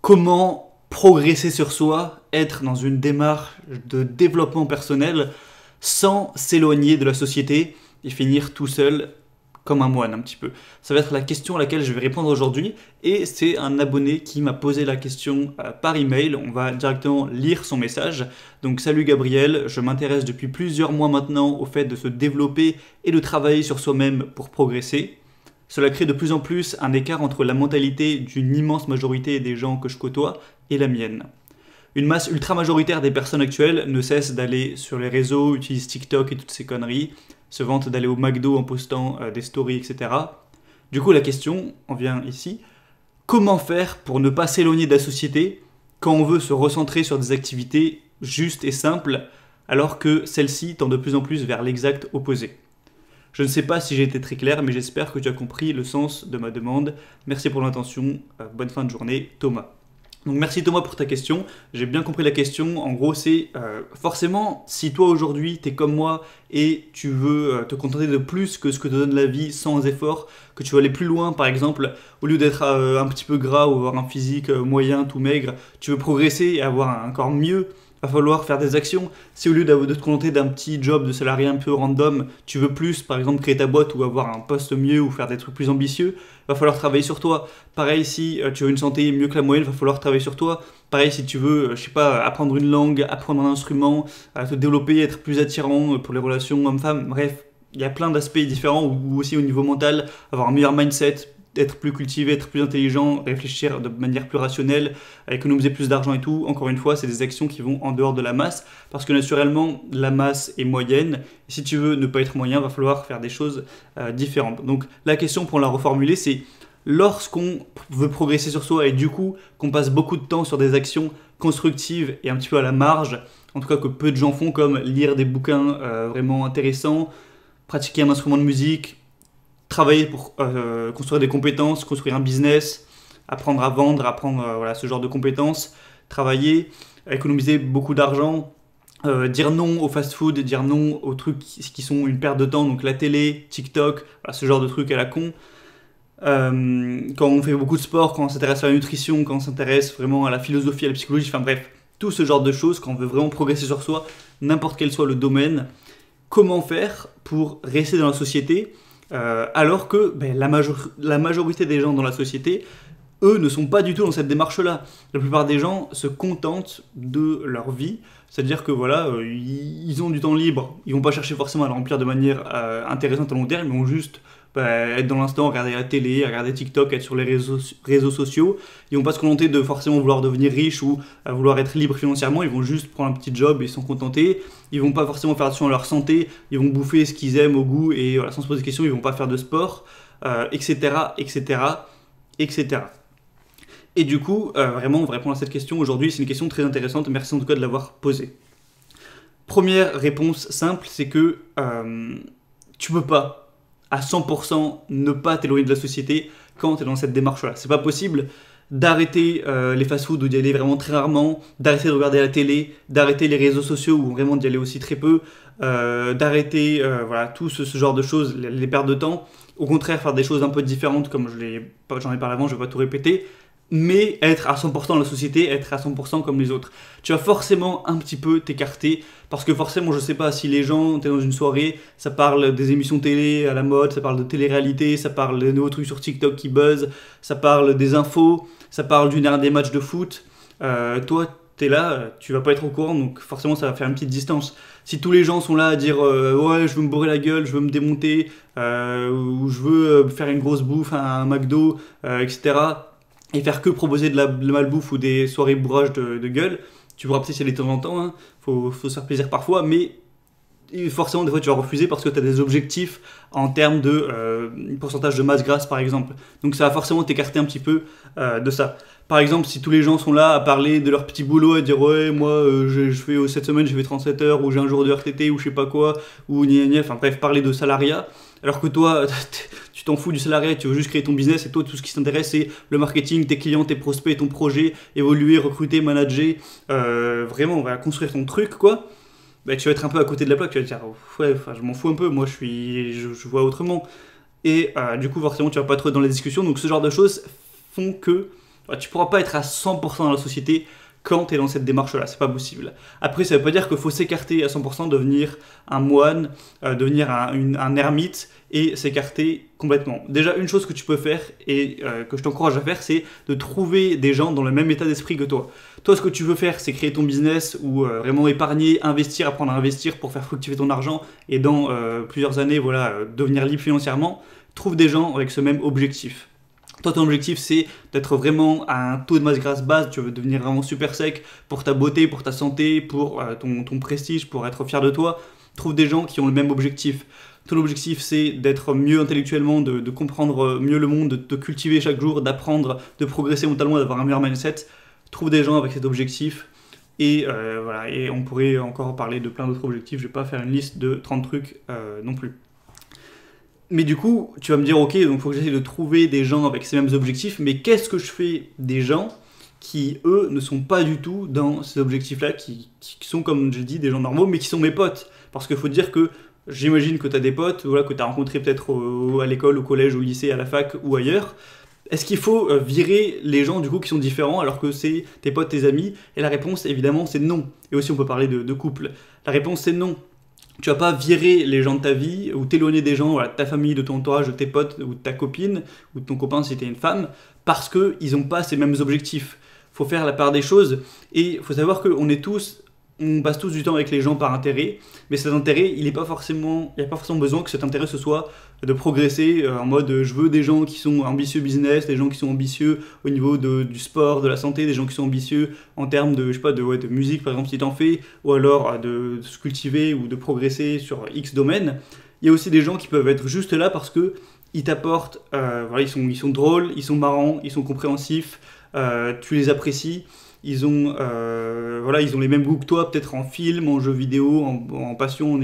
Comment progresser sur soi, être dans une démarche de développement personnel sans s'éloigner de la société et finir tout seul comme un moine un petit peu. Ça va être la question à laquelle je vais répondre aujourd'hui et c'est un abonné qui m'a posé la question par email. On va directement lire son message. Donc salut Gabriel, je m'intéresse depuis plusieurs mois maintenant au fait de se développer et de travailler sur soi-même pour progresser. Cela crée de plus en plus un écart entre la mentalité d'une immense majorité des gens que je côtoie et la mienne. Une masse ultra majoritaire des personnes actuelles ne cesse d'aller sur les réseaux, utilise TikTok et toutes ces conneries, se vante d'aller au McDo en postant des stories, etc. Du coup, la question en vient ici. Comment faire pour ne pas s'éloigner de la société quand on veut se recentrer sur des activités justes et simples alors que celles-ci tendent de plus en plus vers l'exact opposé? Je ne sais pas si j'ai été très clair, mais j'espère que tu as compris le sens de ma demande. Merci pour l'intention. Bonne fin de journée, Thomas. Donc merci Thomas pour ta question, j'ai bien compris la question. En gros c'est forcément si toi aujourd'hui t'es comme moi et tu veux te contenter de plus que ce que te donne la vie sans effort, que tu veux aller plus loin par exemple, au lieu d'être un petit peu gras ou avoir un physique moyen tout maigre, tu veux progresser et avoir un corps mieux, va falloir faire des actions. Si au lieu de te contenter d'un petit job de salarié un peu random, tu veux plus, par exemple créer ta boîte ou avoir un poste mieux ou faire des trucs plus ambitieux, va falloir travailler sur toi. Pareil, si tu veux une santé mieux que la moyenne, va falloir travailler sur toi. Pareil, si tu veux, je sais pas, apprendre une langue, apprendre un instrument, te développer, être plus attirant pour les relations homme-femme, bref, il y a plein d'aspects différents, ou aussi au niveau mental, avoir un meilleur mindset, être plus cultivé, être plus intelligent, réfléchir de manière plus rationnelle, économiser plus d'argent et tout. Encore une fois, c'est des actions qui vont en dehors de la masse, parce que naturellement, la masse est moyenne. Et si tu veux ne pas être moyen, il va falloir faire des choses différentes. Donc la question pour la reformuler, c'est lorsqu'on veut progresser sur soi et du coup qu'on passe beaucoup de temps sur des actions constructives et un petit peu à la marge, en tout cas que peu de gens font, comme lire des bouquins vraiment intéressants, pratiquer un instrument de musique, travailler pour construire des compétences, construire un business, apprendre à vendre, apprendre voilà, ce genre de compétences, travailler, économiser beaucoup d'argent, dire non au fast-food, dire non aux trucs qui sont une perte de temps, donc la télé, TikTok, voilà, ce genre de trucs à la con. Quand on fait beaucoup de sport, quand on s'intéresse à la nutrition, quand on s'intéresse vraiment à la philosophie, à la psychologie, enfin bref, tout ce genre de choses, quand on veut vraiment progresser sur soi, n'importe quel soit le domaine, comment faire pour rester dans la société alors que la majorité des gens dans la société, eux, ne sont pas du tout dans cette démarche-là. La plupart des gens se contentent de leur vie, c'est-à-dire que voilà, ils ont du temps libre, ils vont pas chercher forcément à le remplir de manière intéressante à long terme, ils vont juste être dans l'instant, regarder la télé, regarder TikTok, être sur les réseaux sociaux. Ils vont pas se contenter de forcément vouloir devenir riches ou vouloir être libres financièrement, ils vont juste prendre un petit job et s'en contenter. Ils vont pas forcément faire attention à leur santé, ils vont bouffer ce qu'ils aiment au goût et voilà, sans se poser de questions, ils vont pas faire de sport, etc., etc., etc. Et du coup, vraiment, on va répondre à cette question aujourd'hui, c'est une question très intéressante, merci en tout cas de l'avoir posée. Première réponse simple, c'est que tu peux pas à 100% ne pas t'éloigner de la société quand tu es dans cette démarche-là. C'est pas possible d'arrêter les fast-foods ou d'y aller vraiment très rarement, d'arrêter de regarder la télé, d'arrêter les réseaux sociaux ou vraiment d'y aller aussi très peu, d'arrêter voilà, tout ce genre de choses, les pertes de temps. Au contraire, faire des choses un peu différentes, comme j'en ai parlé avant, je vais pas tout répéter, mais être à 100% dans la société, être à 100% comme les autres. Tu vas forcément un petit peu t'écarter, parce que forcément, je sais pas, si les gens, t'es dans une soirée, ça parle des émissions télé à la mode, ça parle de télé-réalité, ça parle des nouveaux trucs sur TikTok qui buzzent, ça parle des infos, ça parle des matchs de foot. Toi, t'es là, tu vas pas être au courant, donc forcément, ça va faire une petite distance. Si tous les gens sont là à dire ouais, je veux me bourrer la gueule, je veux me démonter, ou je veux faire une grosse bouffe à un McDo, etc., et faire que proposer de la malbouffe ou des soirées bourrage de gueule, tu pourras peut-être y aller de temps en temps, hein. Faut se faire plaisir parfois, mais forcément des fois tu vas refuser parce que tu as des objectifs en termes de pourcentage de masse grasse par exemple. Donc ça va forcément t'écarter un petit peu de ça. Par exemple, si tous les gens sont là à parler de leur petit boulot, à dire ouais moi je fais cette semaine je fais 37 heures ou j'ai un jour de RTT ou je sais pas quoi, ou enfin bref, parler de salariat, alors que toi tu t'en fous du salariat, tu veux juste créer ton business et toi tout ce qui t'intéresse c'est le marketing, tes clients, tes prospects, ton projet, évoluer, recruter, manager, vraiment on va construire ton truc quoi. Bah, tu vas être un peu à côté de la plaque, tu vas te dire ouais, je m'en fous un peu, moi je vois autrement. Et du coup forcément tu vas pas trop être dans les discussions, donc ce genre de choses font que Enfin, tu pourras pas être à 100% dans la société quand tu es dans cette démarche-là, c'est pas possible. Après, ça veut pas dire qu'il faut s'écarter à 100%, devenir un moine, devenir un ermite et s'écarter complètement. Déjà, une chose que tu peux faire et que je t'encourage à faire, c'est de trouver des gens dans le même état d'esprit que toi. Toi, ce que tu veux faire, c'est créer ton business ou vraiment épargner, investir, apprendre à investir pour faire fructifier ton argent et dans plusieurs années, voilà, devenir libre financièrement. Trouve des gens avec ce même objectif. Toi, ton objectif, c'est d'être vraiment à un taux de masse grasse basse, tu veux devenir vraiment super sec pour ta beauté, pour ta santé, pour ton prestige, pour être fier de toi. Trouve des gens qui ont le même objectif. Ton objectif, c'est d'être mieux intellectuellement, de comprendre mieux le monde, de te cultiver chaque jour, d'apprendre, de progresser mentalement, d'avoir un meilleur mindset. Trouve des gens avec cet objectif. Et voilà, et on pourrait encore parler de plein d'autres objectifs. Je ne vais pas faire une liste de 30 trucs non plus. Mais du coup, tu vas me dire, ok, donc il faut que j'essaie de trouver des gens avec ces mêmes objectifs, mais qu'est-ce que je fais des gens qui, eux, ne sont pas du tout dans ces objectifs-là, qui sont, comme je dis, des gens normaux, mais qui sont mes potes. Parce qu'il faut dire que j'imagine que tu as des potes, voilà, que tu as rencontrés peut-être à l'école, au collège, au lycée, à la fac ou ailleurs. Est-ce qu'il faut virer les gens du coup qui sont différents alors que c'est tes potes, tes amis? Et la réponse, évidemment, c'est non. Et aussi, on peut parler de couple. La réponse, c'est non. Tu vas pas virer les gens de ta vie ou t'éloigner des gens, voilà, de ta famille, de ton entourage, de tes potes ou de ta copine ou de ton copain si t'es une femme, parce qu'ils n'ont pas ces mêmes objectifs. Faut faire la part des choses et il faut savoir qu'on est tous, on passe tous du temps avec les gens par intérêt, mais cet intérêt, il n'y a pas forcément besoin que cet intérêt ce soit de progresser en mode je veux des gens qui sont ambitieux business, des gens qui sont ambitieux au niveau du sport, de la santé, des gens qui sont ambitieux en termes de, je sais pas, de musique par exemple si t'en fais, ou alors de se cultiver ou de progresser sur X domaine. Il y a aussi des gens qui peuvent être juste là parce que ils t'apportent, voilà, ils sont drôles, ils sont marrants, ils sont compréhensifs, tu les apprécies. Ils ont les mêmes goûts que toi, peut-être en film, en jeux vidéo, en passion,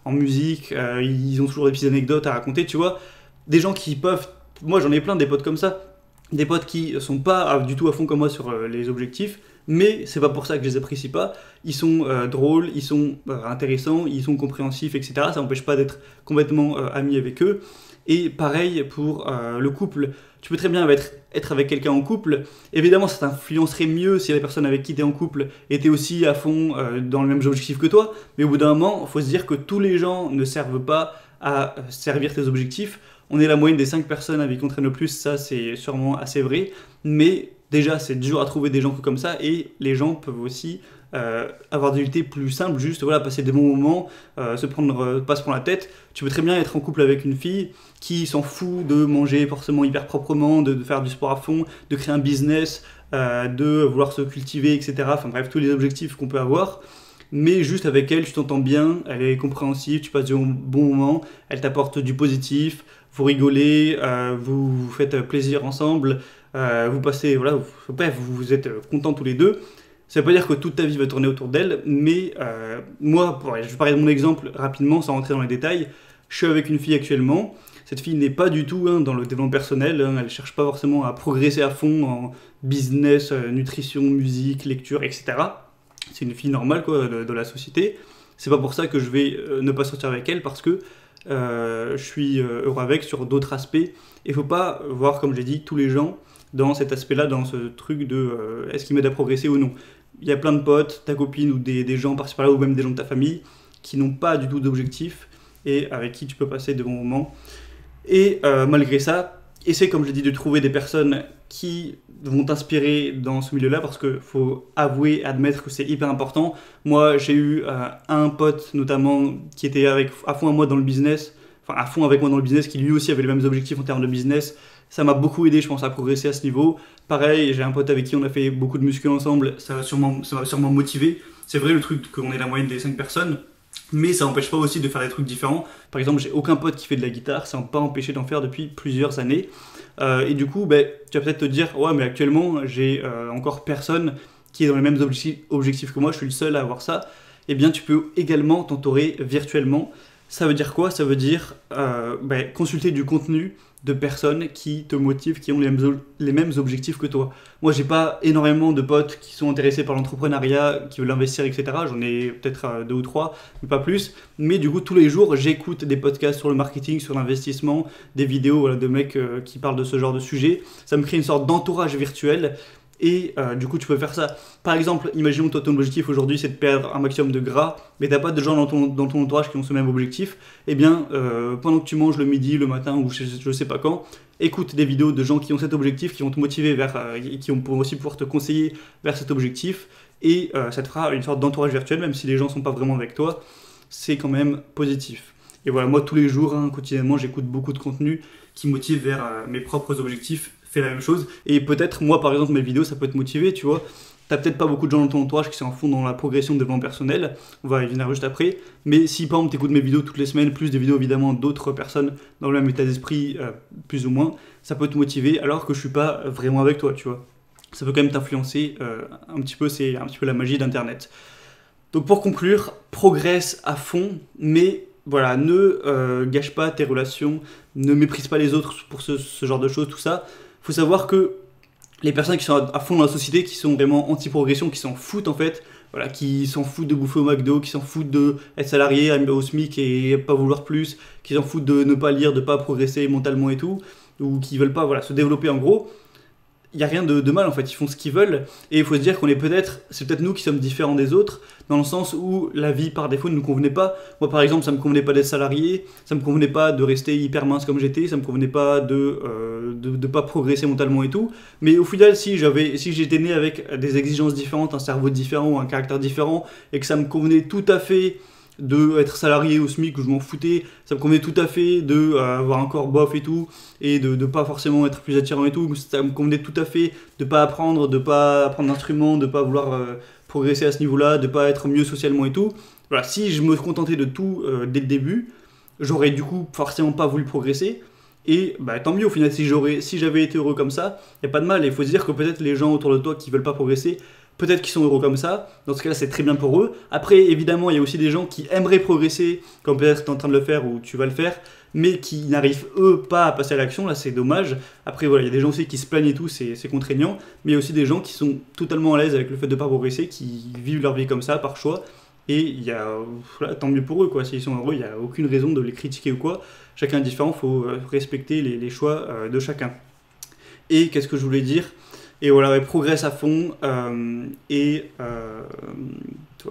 en musique. Ils ont toujours des petites anecdotes à raconter, tu vois. Des gens qui peuvent... Moi, j'en ai plein, des potes comme ça. Des potes qui sont pas du tout à fond comme moi sur les objectifs, mais c'est pas pour ça que je les apprécie pas. Ils sont drôles, ils sont intéressants, ils sont compréhensifs, etc. Ça n'empêche pas d'être complètement ami avec eux. Et pareil pour le couple. Tu peux très bien être avec quelqu'un en couple. Évidemment, ça t'influencerait mieux si la personne avec qui tu es en couple était aussi à fond dans le même objectif que toi. Mais au bout d'un moment, il faut se dire que tous les gens ne servent pas à servir tes objectifs. On est la moyenne des 5 personnes avec qui on traîne le plus, ça c'est sûrement assez vrai. Mais déjà, c'est dur à trouver des gens comme ça. Et les gens peuvent aussi avoir des unités plus simples, juste voilà, passer des bons moments, pas se prendre la tête. Tu peux très bien être en couple avec une fille qui s'en fout de manger forcément hyper proprement, de faire du sport à fond, de créer un business, de vouloir se cultiver, etc. Enfin bref, tous les objectifs qu'on peut avoir. Mais juste avec elle, tu t'entends bien, elle est compréhensive, tu passes de bons moments, elle t'apporte du positif, vous rigolez, vous faites plaisir ensemble, vous passez, voilà, bref, vous êtes contents tous les deux. Ça ne veut pas dire que toute ta vie va tourner autour d'elle, mais moi, je vais parler de mon exemple rapidement sans rentrer dans les détails. Je suis avec une fille actuellement. Cette fille n'est pas du tout dans le développement personnel. Elle ne cherche pas forcément à progresser à fond en business, nutrition, musique, lecture, etc. C'est une fille normale quoi, de la société. C'est pas pour ça que je vais ne pas sortir avec elle parce que je suis heureux avec sur d'autres aspects. Il ne faut pas voir, comme j'ai dit, tous les gens dans cet aspect-là, dans ce truc de est-ce qu'il m'aide à progresser ou non. Il y a plein de potes, ta copine ou des gens par-ci par-là ou même des gens de ta famille qui n'ont pas du tout d'objectif et avec qui tu peux passer de bons moments. Et malgré ça, essaie, comme je dis, de trouver des personnes qui vont t'inspirer dans ce milieu-là parce qu'il faut avouer, admettre que c'est hyper important. Moi, j'ai eu un pote notamment qui était à fond à moi dans le business, enfin à fond avec moi dans le business, qui lui aussi avait les mêmes objectifs en termes de business. Ça m'a beaucoup aidé, je pense, à progresser à ce niveau. Pareil, j'ai un pote avec qui on a fait beaucoup de muscu ensemble, ça m'a sûrement motivé. C'est vrai le truc qu'on est la moyenne des 5 personnes, mais ça n'empêche pas aussi de faire des trucs différents. Par exemple, j'ai aucun pote qui fait de la guitare, ça m'a pas empêché d'en faire depuis plusieurs années. Et du coup, tu vas peut-être te dire, ouais, mais actuellement, j'ai encore personne qui est dans les mêmes objectifs que moi, je suis le seul à avoir ça. Eh bien, tu peux également t'entourer virtuellement. Ça veut dire quoi? Ça veut dire consulter du contenu de personnes qui te motivent, qui ont les mêmes objectifs que toi. Moi, j'ai pas énormément de potes qui sont intéressés par l'entrepreneuriat, qui veulent investir, etc. J'en ai peut-être deux ou trois, mais pas plus. Mais du coup, tous les jours, j'écoute des podcasts sur le marketing, sur l'investissement, des vidéos voilà, de mecs qui parlent de ce genre de sujet. Ça me crée une sorte d'entourage virtuel. Et du coup, tu peux faire ça. Par exemple, imaginons que toi, ton objectif aujourd'hui, c'est de perdre un maximum de gras, mais t'as pas de gens dans ton entourage qui ont ce même objectif. Eh bien, pendant que tu manges le midi, le matin ou je sais pas quand, écoute des vidéos de gens qui ont cet objectif, qui vont te motiver vers, qui vont aussi pouvoir te conseiller vers cet objectif. Et ça te fera une sorte d'entourage virtuel, même si les gens sont pas vraiment avec toi. C'est quand même positif. Et voilà, moi, tous les jours, quotidiennement, j'écoute beaucoup de contenu qui motive vers mes propres objectifs. Fais la même chose. Et peut-être, moi par exemple, mes vidéos, ça peut te motiver, tu vois. T'as peut-être pas beaucoup de gens dans ton entourage qui sont en fond dans la progression de développement personnel, on va y venir juste après. Mais si par exemple t'écoutes mes vidéos toutes les semaines, plus des vidéos évidemment d'autres personnes dans le même état d'esprit, plus ou moins, ça peut te motiver alors que je suis pas vraiment avec toi, tu vois. Ça peut quand même t'influencer un petit peu, c'est un petit peu la magie d'internet. Donc pour conclure, progresse à fond, mais voilà, ne gâche pas tes relations, ne méprise pas les autres pour ce genre de choses, tout ça. Faut savoir que les personnes qui sont à fond dans la société, qui sont vraiment anti-progression, qui s'en foutent en fait, voilà, qui s'en foutent de bouffer au McDo, qui s'en foutent d'être salarié au SMIC et pas vouloir plus, qui s'en foutent de ne pas lire, de pas progresser mentalement et tout, ou qui veulent pas voilà, se développer en gros, il n'y a rien de mal en fait, ils font ce qu'ils veulent, et il faut se dire qu'on est c'est peut-être nous qui sommes différents des autres, dans le sens où la vie par défaut ne nous convenait pas. Moi par exemple, ça me convenait pas d'être salarié, ça me convenait pas de rester hyper mince comme j'étais, ça me convenait pas de pas progresser mentalement et tout, mais au final si j'étais né avec des exigences différentes, un cerveau différent, un caractère différent, et que ça me convenait tout à fait de être salarié au SMIC où je m'en foutais, ça me convenait tout à fait de avoir un corps bof et tout, et de pas forcément être plus attirant et tout, ça me convenait tout à fait de pas apprendre d'instruments, de pas vouloir progresser à ce niveau-là, de pas être mieux socialement et tout. Voilà, si je me contentais de tout dès le début, j'aurais du coup forcément pas voulu progresser, et bah, tant mieux au final, si j'avais été heureux comme ça, y a pas de mal, et il faut se dire que peut-être les gens autour de toi qui veulent pas progresser, peut-être qu'ils sont heureux comme ça, dans ce cas-là c'est très bien pour eux. Après évidemment il y a aussi des gens qui aimeraient progresser, comme peut-être tu es en train de le faire ou tu vas le faire, mais qui n'arrivent eux pas à passer à l'action, là c'est dommage. Après voilà, il y a des gens aussi qui se plaignent et tout, c'est contraignant, mais il y a aussi des gens qui sont totalement à l'aise avec le fait de ne pas progresser, qui vivent leur vie comme ça par choix, et il y a, voilà, tant mieux pour eux quoi, s'ils sont heureux, il n'y a aucune raison de les critiquer ou quoi, chacun est différent, il faut respecter les choix de chacun. Et qu'est-ce que je voulais dire? Et voilà, ouais, progresse à fond. Ouais,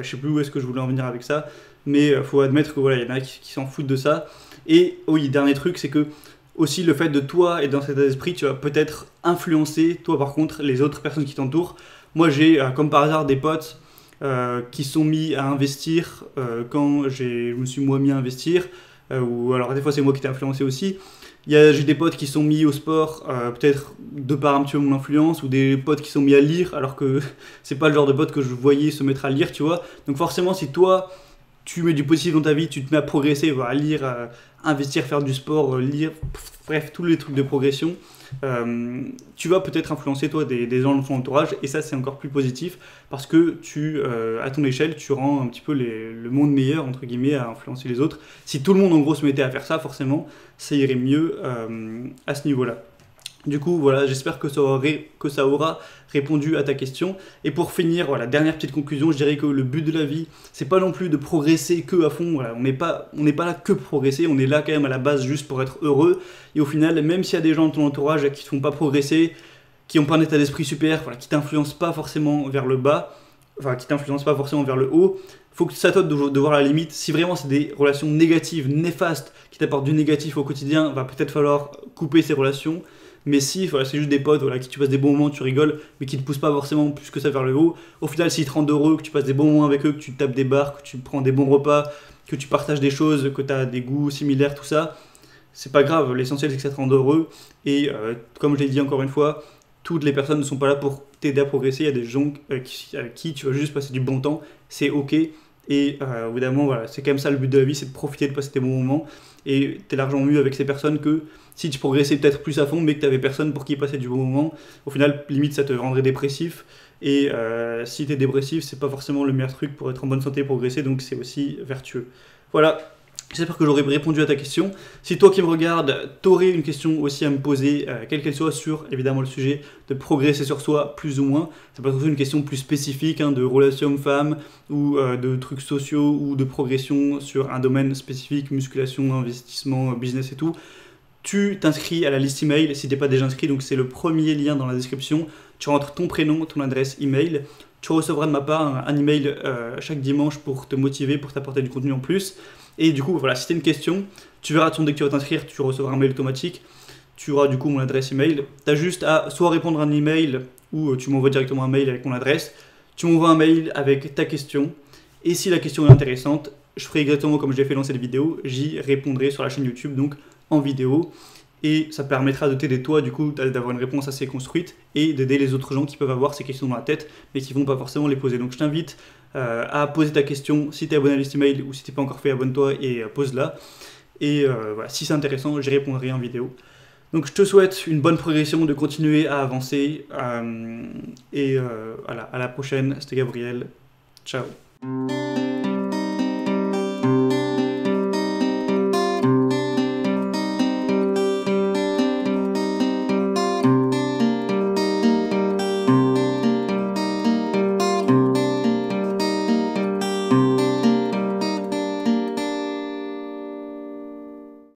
je sais plus où est-ce que je voulais en venir avec ça, mais faut admettre que voilà, il y en a qui s'en foutent de ça. Et oui, dernier truc, c'est que aussi le fait de toi et dans cet état d'esprit, tu vas peut-être influencer, toi par contre, les autres personnes qui t'entourent. Moi, j'ai comme par hasard des potes qui sont mis à investir quand je me suis moi mis à investir, ou alors des fois c'est moi qui t'ai influencé aussi. J'ai des potes qui sont mis au sport, peut-être de par un petit peu mon influence, ou des potes qui sont mis à lire, alors que c'est pas le genre de pote que je voyais se mettre à lire, tu vois. Donc forcément, si toi, tu mets du positif dans ta vie, tu te mets à progresser, à lire, à investir, faire du sport, lire, bref, tous les trucs de progression, tu vas peut-être influencer toi des gens dans ton entourage, et ça c'est encore plus positif, parce que à ton échelle, tu rends un petit peu le monde meilleur, entre guillemets, à influencer les autres. Si tout le monde en gros se mettait à faire ça, forcément, ça irait mieux à ce niveau-là. Du coup, voilà, j'espère que ça aura répondu à ta question. Et pour finir, voilà, dernière petite conclusion, je dirais que le but de la vie, c'est pas non plus de progresser que à fond. Voilà, on n'est pas là que pour progresser, on est là quand même à la base juste pour être heureux. Et au final, même s'il y a des gens dans ton entourage qui ne te font pas progresser, qui n'ont pas un état d'esprit super, voilà, qui t'influencent pas forcément vers le bas, enfin qui t'influencent pas forcément vers le haut, faut que ça t'aide de voir la limite. Si vraiment c'est des relations négatives, néfastes, qui t'apportent du négatif au quotidien, va peut-être falloir couper ces relations. Mais si voilà, c'est juste des potes voilà, qui tu passes des bons moments, tu rigoles, mais qui ne te poussent pas forcément plus que ça vers le haut, au final s'ils te rendent heureux, que tu passes des bons moments avec eux, que tu tapes des bars, que tu prends des bons repas, que tu partages des choses, que tu as des goûts similaires, tout ça, c'est pas grave, l'essentiel c'est que ça te rende heureux. Et comme je l'ai dit encore une fois, toutes les personnes ne sont pas là pour t'aider à progresser, il y a des gens avec qui tu vas juste passer du bon temps, c'est ok. Et évidemment, voilà, c'est quand même ça le but de la vie, c'est de profiter de passer tes bons moments. Et t'es largement mieux avec ces personnes que si tu progressais peut-être plus à fond, mais que t'avais personne pour qui passer du bon moment. Au final, limite, ça te rendrait dépressif. Et si t'es dépressif, c'est pas forcément le meilleur truc pour être en bonne santé et progresser, donc c'est aussi vertueux. Voilà, J'espère que j'aurai répondu à ta question. Si toi qui me regardes, t'aurais une question aussi à me poser, quelle qu'elle soit, sur évidemment le sujet de progresser sur soi, plus ou moins. Ça peut être aussi une question plus spécifique, de relations hommes-femmes, ou de trucs sociaux, ou de progression sur un domaine spécifique, musculation, investissement, business et tout. Tu t'inscris à la liste email si tu n'es pas déjà inscrit, donc c'est le premier lien dans la description. Tu rentres ton prénom, ton adresse email. Tu recevras de ma part un email chaque dimanche pour te motiver, pour t'apporter du contenu en plus. Et du coup, voilà, si tu as une question, tu verras dès que tu vas t'inscrire, tu recevras un mail automatique. Tu auras du coup mon adresse email. Tu as juste à soit répondre à un email ou tu m'envoies directement un mail avec mon adresse. Tu m'envoies un mail avec ta question. Et si la question est intéressante, je ferai exactement comme je l'ai fait dans cette vidéo. J'y répondrai sur la chaîne YouTube, donc en vidéo. Et ça permettra de t'aider toi, du coup, d'avoir une réponse assez construite et d'aider les autres gens qui peuvent avoir ces questions dans la tête, mais qui ne vont pas forcément les poser. Donc je t'invite à poser ta question. Si tu es abonné à la liste email ou si tu n'es pas encore fait, abonne-toi et pose-la. Et voilà, si c'est intéressant, j'y répondrai en vidéo. Donc je te souhaite une bonne progression, de continuer à avancer. Voilà, à la prochaine, c'était Gabriel. Ciao.